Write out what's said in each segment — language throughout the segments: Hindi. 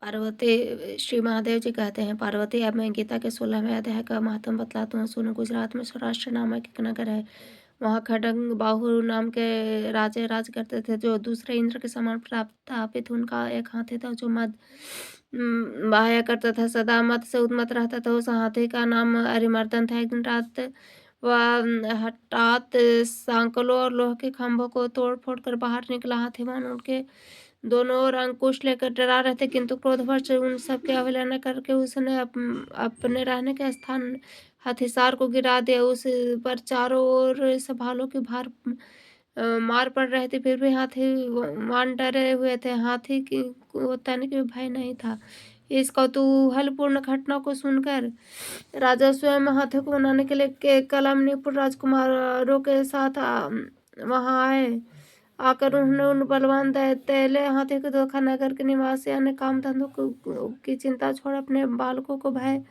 पार्वती श्री महादेव जी कहते हैं, पार्वती, अब मैं गीता के 16वें अध्याय का महात्म बतलाता हूँ, सुनो। गुजरात में सौराष्ट्र नामक एक नगर है। वहाँ खड्ग बाहु नाम के राजे राज करते थे, जो दूसरे इंद्र के समान प्रतापित। उनका एक हाथी था जो मद बहाया करता था, सदा मत से उन्मत्त रहता था। उस हाथी का नाम अरिमर्दन था। एक दिन रात वह हठात सांकलों और लोहे के खंभों को तोड़ फोड़ कर बाहर निकला। हाथीवान उनके दोनों ओर अंकुश लेकर डरा रहे थे, किंतु क्रोधवश उन सबकी अवहेलना करके उसने अपने रहने के स्थान हथिसार को गिरा दिया। उस पर चारों ओर सभालों की मार पड़ रही थी, फिर भी हाथीवान डरे हुए थे। हाथी को तनिक भी भय नहीं था। इस कौतूहलपूर्ण घटना को सुनकर राजा स्वयं हाथी को बनाने के लिए कलम निपुण राजकुमारों के साथ वहां आए। आकर उन्होंने उन बलवान दैत्याले हाथी को धोखा नगर के निवासी अन्य काम धंधों की चिंता छोड़ अपने बालकों को भय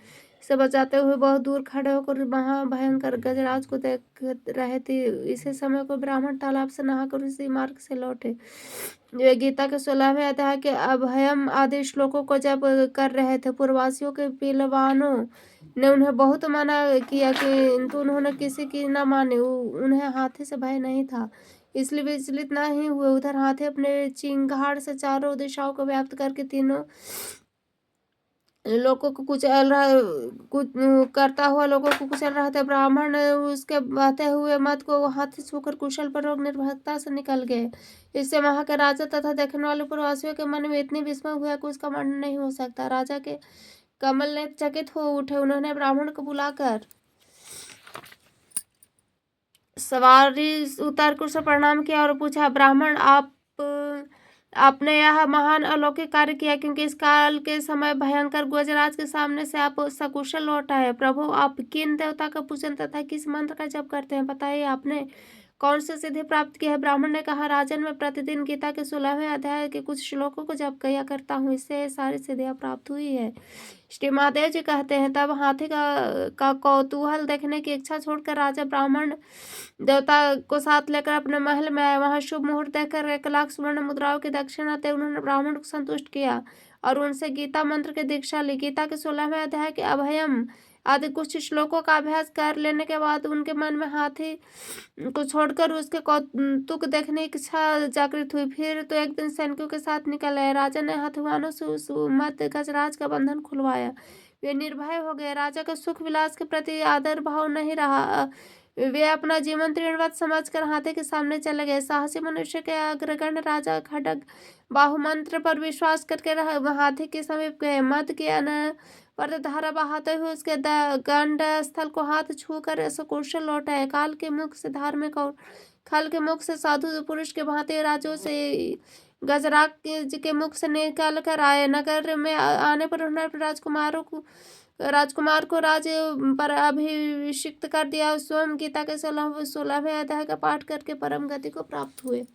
से बचाते हुए बहुत दूर खड़े होकर महाभयंकर गजराज को देख रहे थे। इसी समय को ब्राह्मण तालाब से नहाकर उसी मार्ग से लौटे। वे गीता के 16वें अध्याय के अभयम आदि श्लोकों को जप कर रहे थे। पूर्ववासियों के पीलवानों ने उन्हें बहुत मना किया, किंतु उन्होंने किसी की न मानी। उन्हें हाथी से भय नहीं था, इसलिए विचलित न ही हुए। उधर हाथी अपने चिंगाड़ से चारों दिशाओं को व्याप्त करके तीनों लोगों को कुछ करता हुआ लोगों को कुचल रहा था। ब्राह्मण ने उसके बहते हुए मत को हाथी छूकर कुशल पूर्वक निर्भयता से निकल गए। इससे वहां के राजा तथा देखने वाले पूर्ववासियों के मन में इतनी विस्मय हुआ कि उसका वर्णन नहीं हो सकता। राजा के कमल ने चकित हो उठे। उन्होंने ब्राह्मण को बुलाकर सवारी उतार कर उसे प्रणाम किया और पूछा, ब्राह्मण, आपने यह महान अलौकिक कार्य किया, क्योंकि इस काल के समय भयंकर गजराज के सामने से आप सकुशल लौट आए। प्रभु, आप किन देवता का पूजन तथा किस मंत्र का जप करते हैं, बताइए। आपने कौन सी सिद्धि प्राप्त की है? ब्राह्मण ने कहा, राजन, मैं प्रतिदिन गीता के 16वें अध्याय के कुछ श्लोकों को जप किया करता हूँ, इससे सारी सिद्धियां प्राप्त हुई है। श्री महादेव जी कहते हैं, तब हाथी का कौतूहल देखने की इच्छा छोड़कर राजा ब्राह्मण देवता को साथ लेकर अपने महल में आए। वहां शुभ मुहूर्त देखकर 1 लाख स्वर्ण मुद्राओं की दक्षिणा दे उन्होंने ब्राह्मण को संतुष्ट किया और उनसे गीता मंत्र की दीक्षा ली। गीता के 16वें अध्याय के अभयम आदि कुछ श्लोकों का अभ्यास कर लेने के बाद उनके मन में हाथी को छोड़कर उसके कौतुक देखने की इच्छा जागृत हुई। फिर तो एक दिन सैनिकों के साथ निकल आए। राजा ने हाथीवानों से उस मत गजराज का बंधन खुलवाया। वे निर्भय हो गए। राजा का सुख विलास के प्रति आदर भाव नहीं रहा। वे अपना जीवन तृणवत समझकर हाथी के सामने चले गए। साहसी मनुष्य के अग्रगण्य राजा खड्ग बाहु मंत्र पर विश्वास करके हाथी के समीप गए। मद के पर धारा बहाते हुए उसके गंड स्थल को हाथ छूकर सकुशल लौट आए। काल के मुख से धार्मिक और खल के मुख से साधु पुरुष के भांति राजों से गजराज के मुख से निकल कर आए। नगर में आने पर उन्होंने राजकुमार को राज पर अभिषिक्त कर दिया। स्वयं गीता के 16वें अध्याय का पाठ करके परम गति को प्राप्त हुए।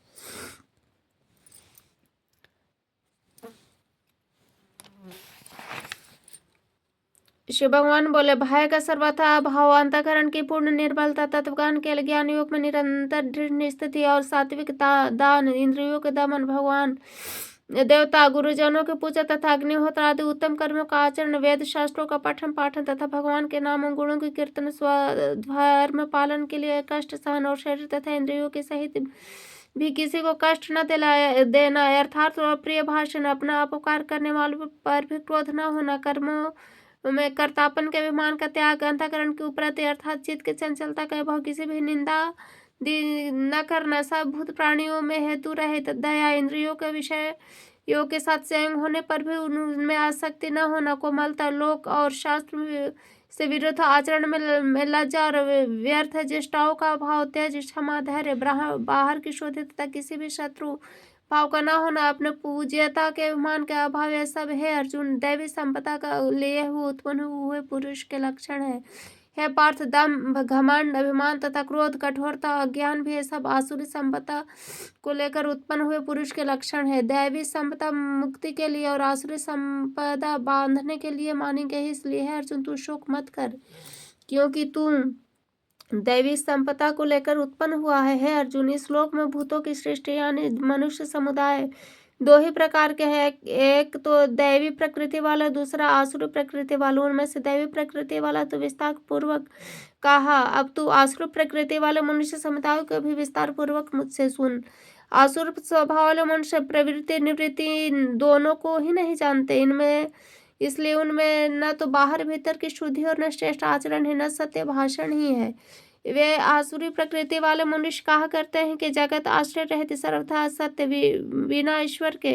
शिव भगवान बोले, भय का सर्वथा भाव, अंतःकरण की पूर्ण निर्बलता, तत्वज्ञान के ज्ञान योग में निरंतर दृढ़ स्थिति और सात्विक दान, इंद्रियों के दमन, भगवान देवता गुरुजनों की पूजा तथा अग्निहोत्र आदि उत्तम कर्मों का आचरण, वेद शास्त्रों का पठन पाठन तथा भगवान के नामों गुणों की कीर्तन, स्वधर्म पालन के लिए कष्ट सहन और शरीर तथा इंद्रियों के सहित भी किसी को कष्ट न देना, अर्थात प्रिय भाषण, अपना अपकार करने वालों पर भी क्रोध न होना, कर्मों में कर्तापन के अभिमान का त्याग, अंतःकरण की उपरति अर्थात चित्त की चंचलता का भाव, किसी भी निंदा न करना, सब भूत प्राणियों में हेतु रहित दया, इंद्रियों के विषयों के साथ संयम होने पर भी उनमें आसक्ति न होना, कोमलता, लोक और शास्त्र से विरुद्ध आचरण में लज्जा और व्यर्थ चेष्टाओं का भाव, तेज, क्षमा, धैर्य, बाहर की शोधित तथा किसी भी शत्रु भाव का न होना, अपने पूज्यता के अभिमान के अभाव, यह सब है अर्जुन दैवी संपदा का लिए हुए उत्पन्न हुए पुरुष के लक्षण है। हे पार्थ, दम, घमंड, अभिमान तथा क्रोध, कठोरता, अज्ञान भी ये सब आसुरी संपदा को लेकर उत्पन्न हुए पुरुष के लक्षण है। दैवी संपदा मुक्ति के लिए और आसुरी संपदा बांधने के लिए मानी गई, इसलिए है अर्जुन तू शोक मत कर, क्योंकि तू दैवी संपदा को लेकर उत्पन्न हुआ है। अर्जुन, इस श्लोक में भूतों की सृष्टि यानी मनुष्य समुदाय दो ही प्रकार के हैं, एक तो दैवी प्रकृति वाला, दूसरा आसुरी प्रकृति वाला। उनमें से दैवी प्रकृति वाला तो विस्तार पूर्वक कहा, अब तू आसुरी प्रकृति वाले मनुष्य समुदाय को भी विस्तार पूर्वक मुझसे सुन। आसुर स्वभाव वाले मनुष्य प्रवृत्ति निवृत्ति दोनों को ही नहीं जानते, इनमें इसलिए उनमें न तो बाहर भीतर की शुद्धि और न श्रेष्ठ आचरण है, न सत्य भाषण ही है। वे आसुरी प्रकृति वाले मनुष्य कहा करते हैं कि जगत आश्रय रहते सर्वथा सत्य बिना ईश्वर के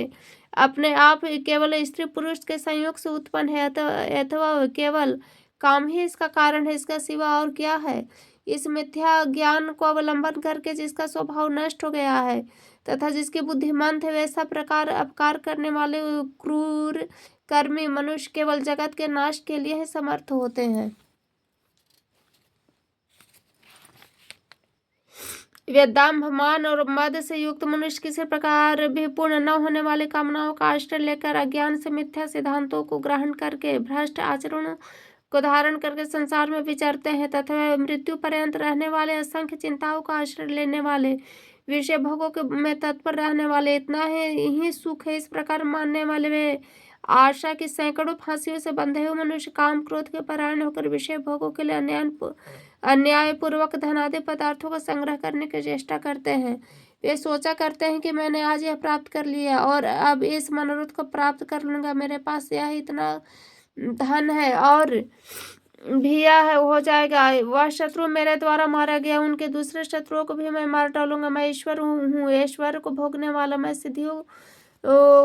अपने आप केवल स्त्री पुरुष के संयोग से उत्पन्न है, अथवा केवल काम ही इसका कारण है, इसका सिवा और क्या है। इस मिथ्या ज्ञान को अवलंबन करके जिसका स्वभाव नष्ट हो गया है तथा जिसकी बुद्धि मंद है, वैसा प्रकार अपकार करने वाले क्रूर कर्मी मनुष्य केवल जगत के नाश के लिए ही समर्थ होते हैं। वे दंभ मान और मद से युक्त मनुष्य किसी प्रकार भी पूर्ण न होने वाले कामनाओं का आश्रय लेकर अज्ञान से मिथ्या सिद्धांतों को ग्रहण करके भ्रष्ट आचरणों को धारण करके संसार में विचरते हैं तथा मृत्यु पर्यंत रहने वाले असंख्य चिंताओं का आश्रय लेने वाले विषय भोगों के में तत्पर रहने वाले, इतना ही सुख है इस प्रकार मानने वाले वे आशा की सैकड़ों फांसियों से बंधे हुए मनुष्य काम क्रोध के परायण होकर विषय भोगों के लिए अन्यायपूर्वक धनादि पदार्थों का संग्रह करने की चेष्टा करते हैं। वे सोचा करते हैं कि मैंने आज यह प्राप्त कर लिया और अब इस मनोरथ को प्राप्त कर लूंगा, मेरे पास यह इतना धन है और भी यह हो जाएगा, वह शत्रु मेरे द्वारा मारा गया, उनके दूसरे शत्रुओं को भी मैं मार डालूंगा, मैं ईश्वर हूँ, ईश्वर को भोगने वाला, मैं सिद्धियों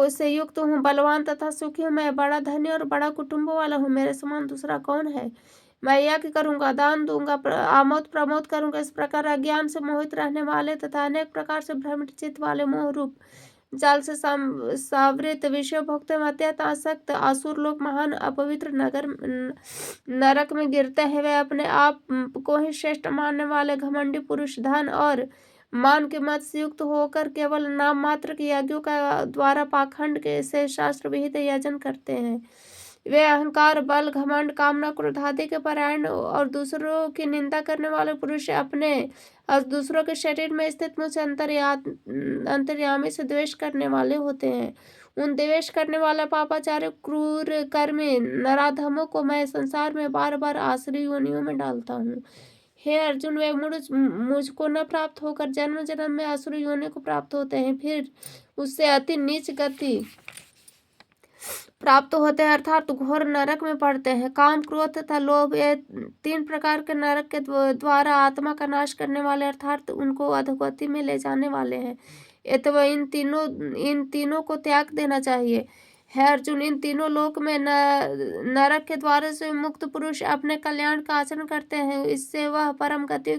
से युक्त हूँ, बलवान तथा सुखी हूँ, मैं बड़ा धनी और बड़ा कुटुंब वाला हूँ, मेरे समान दूसरा कौन है। मैं यज्ञ करूंगा, दान दूंगा, आमोद प्रमोद करूंगा। इस प्रकार अज्ञान से मोहित रहने वाले तथा अनेक प्रकार से भ्रमित चित्त वाले मोह रूप जाल से सावृत विषय भोगते अत्यंत आसक्त आसुर लोग महान अपवित्र नरक में गिरते हैं। वे अपने आप को ही श्रेष्ठ मानने वाले घमंडी पुरुष धन और मान के मत से युक्त होकर केवल नाम मात्र के यज्ञों का द्वारा पाखंड के से शास्त्र विहित यजन करते हैं। वे अहंकार बल घमंड कामना क्रोध आदि के परायण और दूसरों की निंदा करने वाले पुरुष अपने और दूसरों के शरीर में स्थित मुझ अंतर्यामी से द्वेष करने वाले होते हैं। उन द्वेष करने वाला पापाचार्य क्रूर कर्मी नराधमों को मैं संसार में बार बार आसुरी योनियों में डालता हूँ। हे अर्जुन, वे मुझको न प्राप्त होकर जन्म जन्म में आसुरी योनि को प्राप्त होते हैं, फिर उससे अति नीच गति प्राप्त होते हैं, अर्थात घोर नरक में पड़ते हैं। काम क्रोध तथा लोभ ये तीन प्रकार के नरक के द्वारा आत्मा का नाश करने वाले अर्थात उनको अधोगति में ले जाने वाले हैं। अथवा इन तीनों को त्याग देना चाहिए। है अर्जुन, इन तीनों लोक में नरक के द्वारा से मुक्त पुरुष अपने कल्याण का आचरण करते हैं, इससे वह परम गति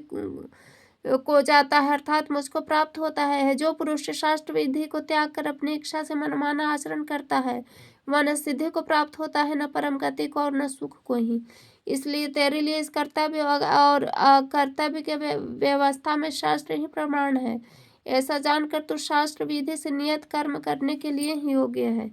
को जाता है अर्थात मुझको प्राप्त होता है। जो पुरुष शास्त्र विधि को त्याग कर अपनी इच्छा से मनमाना आचरण करता है, वह न सिद्धि को प्राप्त होता है, न परम गति को और न सुख को ही। इसलिए तेरे लिए इस कर्तव्य और अकर्तव्य के व्यवस्था में शास्त्र ही प्रमाण है। ऐसा जानकर तू शास्त्र विधि से नियत कर्म करने के लिए ही योग्य है।